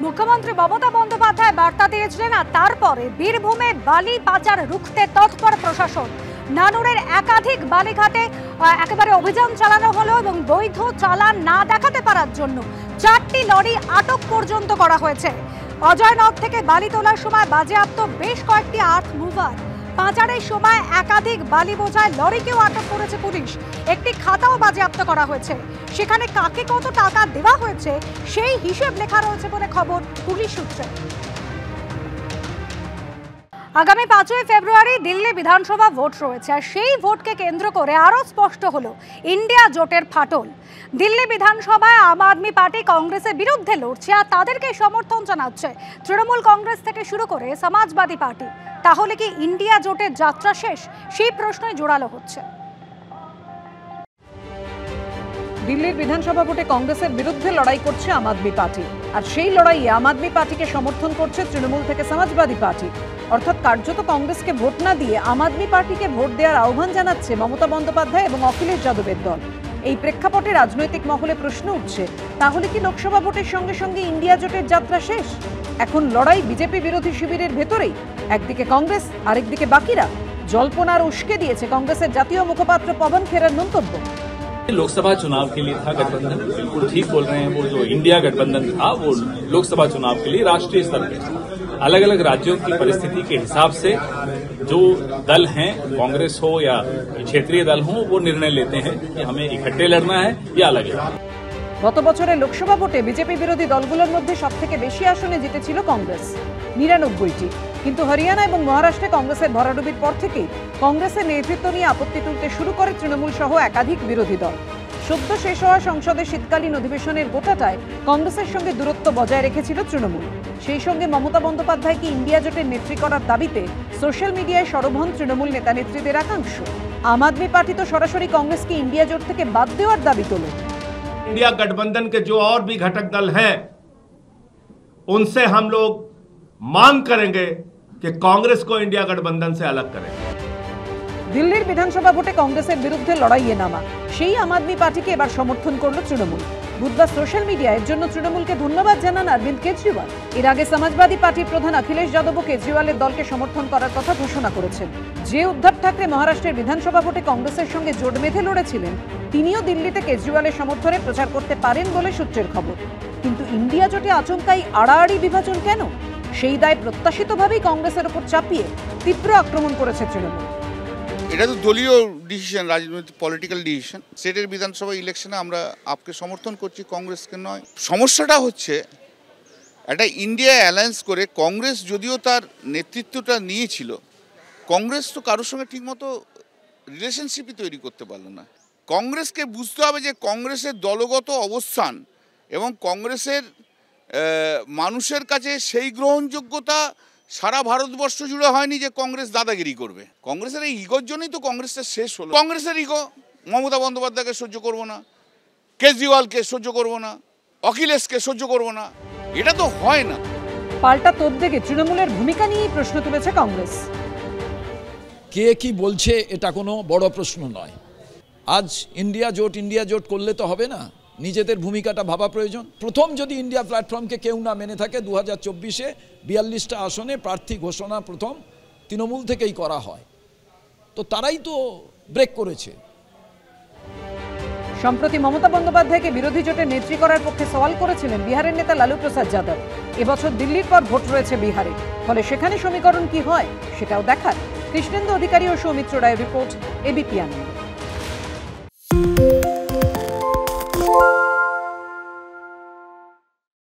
মুখ্যমন্ত্রী মমতা বন্দ্যোপাধ্যায় বার্তা দিয়েছিলেন, আর তারপরে বীরভূমে বালি পাচার রুখতে তৎপর প্রশাসন। নানুরের একাধিক বালিঘাটে একেবারে অভিযান চালানো হলো এবং বৈধ চালান না দেখাতে পারার জন্য 4টি লরি আটক পর্যন্ত করা হয়েছে। অজয়নগর থেকে বালি তোলার সময় বাজেয়াপ্ত বেশ কয়েকটি আর্থ মুভার। পাচারের সময় একাধিক বালি বোঝায় লরিকেও আটক করেছে পুলিশ। একটি খাতাও বাজেয়াপ্ত করা হয়েছে। সেখানে কাকে কত টাকা দেওয়া হয়েছে সেই হিসেব লেখা রয়েছে বলে খবর পুলিশ সূত্রে। আগামী 5ই ফেব্রুয়ারি দিল্লি বিধানসভা ভোট রয়েছে, আর সেই ভোটকে কেন্দ্র করে আরও স্পষ্ট হলো ইন্ডিয়া জোটের ফাটল। দিল্লি বিধানসভায় আম আদমি পার্টি কংগ্রেসের বিরুদ্ধে লড়ছে, আর তাদেরকে সমর্থন জানাচ্ছে তৃণমূল কংগ্রেস থেকে শুরু করে সমাজবাদী পার্টি। তাহলে কি ইন্ডিয়া জোটের যাত্রা শেষ? সেই প্রশ্নই জোরালো হচ্ছে। দিল্লির বিধানসভা ভোটে কংগ্রেসের বিরুদ্ধে লড়াই করছে আম আদমি পার্টি, আর সেই লড়াইয়ে আম আদমি পার্টিকে সমর্থন করছে তৃণমূল থেকে সমাজবাদী পার্টি। অর্থাৎ কার্যত কংগ্রেসকে ভোট না দিয়ে আম আদমি পার্টিকে ভোট দেওয়ার আহ্বান জানাচ্ছে মমতা বন্দ্যোপাধ্যায় এবং অখিলেশ যাদবের দল। এই প্রেক্ষাপটে রাজনৈতিক মহলে প্রশ্ন উঠছে, তাহলে কি লোকসভা ভোটের সঙ্গে সঙ্গে ইন্ডিয়া জোটের যাত্রা শেষ? এখন লড়াই বিজেপি বিরোধী শিবিরের ভেতরেই, একদিকে কংগ্রেস আরেকদিকে বাকিরা। জল্পনার উস্কে দিয়েছে কংগ্রেসের জাতীয় মুখপাত্র পবন খেরার মন্তব্য। लोकसभा चुनाव के लिए था गठबंधन, बिल्कुल ठीक बोल रहे हैं। वो जो इंडिया गठबंधन था वो लोकसभा चुनाव के लिए राष्ट्रीय स्तर पे था। अलग अलग राज्यों की परिस्थिति के हिसाब से जो दल हैं, कांग्रेस हो या क्षेत्रीय दल हो, वो निर्णय लेते हैं कि हमें इकट्ठे लड़ना है या अलग लड़ना है। গত বছরের লোকসভা ভোটে বিজেপি বিরোধী দলগুলোর মধ্যে সবথেকে বেশি আসনে জিতেছিল কংগ্রেস, 99টি। কিন্তু হরিয়ানা এবং মহারাষ্ট্রে কংগ্রেসের ভরাডুবির পর থেকেই কংগ্রেসের নেতৃত্ব নিয়ে আপত্তি তুলতে শুরু করে তৃণমূল সহ একাধিক বিরোধী দল। সদ্য শেষ হওয়া সংসদের শীতকালীন অধিবেশনের গোটাটায় কংগ্রেসের সঙ্গে দূরত্ব বজায় রেখেছিল তৃণমূল। সেই সঙ্গে মমতা বন্দ্যোপাধ্যায়কে ইন্ডিয়া জোটের নেত্রী করার দাবিতে সোশ্যাল মিডিয়ায় সরব হন তৃণমূল নেতা নেত্রীদের একাংশ। আম আদমি পার্টি তো সরাসরি কংগ্রেসকে ইন্ডিয়া জোট থেকে বাদ দেওয়ার দাবি তোলে। इंडिया गठबंधन के जो और भी घटक दल हैं, उनसे हम लोग मांग करेंगे कि कांग्रेस को इंडिया गठबंधन से अलग करें। দিল্লির বিধানসভা ভোটে কংগ্রেসের বিরুদ্ধে লড়াইয়ে নামা সেই আম আদমি পার্টিকে এবার সমর্থন করল তৃণমূল। বুধবার সোশ্যাল মিডিয়ায় এর জন্য তৃণমূলকে ধন্যবাদ জানান অরবিন্দ কেজরিওয়াল। এর আগে সমাজবাদী পার্টির প্রধান অখিলেশ যাদবও কেজরিওয়ালের দলকে সমর্থন করার কথা ঘোষণা করেছেন। যে উদ্ধব ঠাকরে মহারাষ্ট্রের বিধানসভা ভোটে কংগ্রেসের সঙ্গে জোট বেঁধে লড়েছিলেন, তিনিও দিল্লিতে কেজরিওয়ালের সমর্থনে প্রচার করতে পারেন বলে সূত্রের খবর। কিন্তু ইন্ডিয়া জোটে আচমকাই আড়াআড়ি বিভাজন কেন? সেই দায় প্রত্যাশিতভাবেই কংগ্রেসের উপর চাপিয়ে তীব্র আক্রমণ করেছে তৃণমূল। এটা তো দলীয় ডিসিশন, রাজনৈতিক পলিটিক্যাল ডিসিশন। স্টেটের বিধানসভা ইলেকশনে আমরা আপকে সমর্থন করছি, কংগ্রেসকে নয়। সমস্যাটা হচ্ছে একটা ইন্ডিয়া অ্যালায়েন্স করে কংগ্রেস যদিও তার নেতৃত্বটা নিয়েছিল, কংগ্রেস তো কারোর সঙ্গে ঠিকমতো রিলেশনশিপই তৈরি করতে পারলো না। কংগ্রেসকে বুঝতে হবে যে কংগ্রেসের দলগত অবস্থান এবং কংগ্রেসের মানুষের কাছে সেই গ্রহণযোগ্যতা সারা ভারতবর্ষ জুড়ে হয়নি যে কংগ্রেস দাদাগিরি করবে। কংগ্রেসের এই ইগোর জন্যই তো কংগ্রেসটা শেষ হলো। কংগ্রেসের ইগো, মমতা বন্দ্যোপাধ্যায়কে সহ্য করবো না, কেজরিওয়ালকে সহ্য করবো না, অখিলেশকে সহ্য করবো না, এটা তো হয় না। পাল্টা তোপ দেখে তৃণমূলের ভূমিকা নিয়েই প্রশ্ন তুলেছে কংগ্রেস। কে কি বলছে এটা কোনো বড় প্রশ্ন নয়। আজ ইন্ডিয়া জোট করলে তো হবে না, নিজেদের ভূমিকাটা ভাবা প্রয়োজন। প্রথম যদি ইন্ডিয়া প্ল্যাটফর্মকে কেউ না মেনে থাকে, 2024-এ 42টা আসনে প্রার্থী ঘোষণা প্রথম তৃণমূল থেকেই করা হয়, তো তারাই তো ব্রেক করেছে। সম্প্রতি মমতা বন্দ্যোপাধ্যায়কে বিরোধী জোটের নেত্রী করার পক্ষে সওয়াল করেছিলেন বিহারের নেতা লালু প্রসাদ যাদব। এবছর দিল্লির পর ভোট রয়েছে বিহারে, ফলে সেখানে সমীকরণ কি হয় সেটাও দেখার। কৃষ্ণেন্দু অধিকারী ও সৌমিত্র রায়ের রিপোর্ট, এবিপি আনন্দ।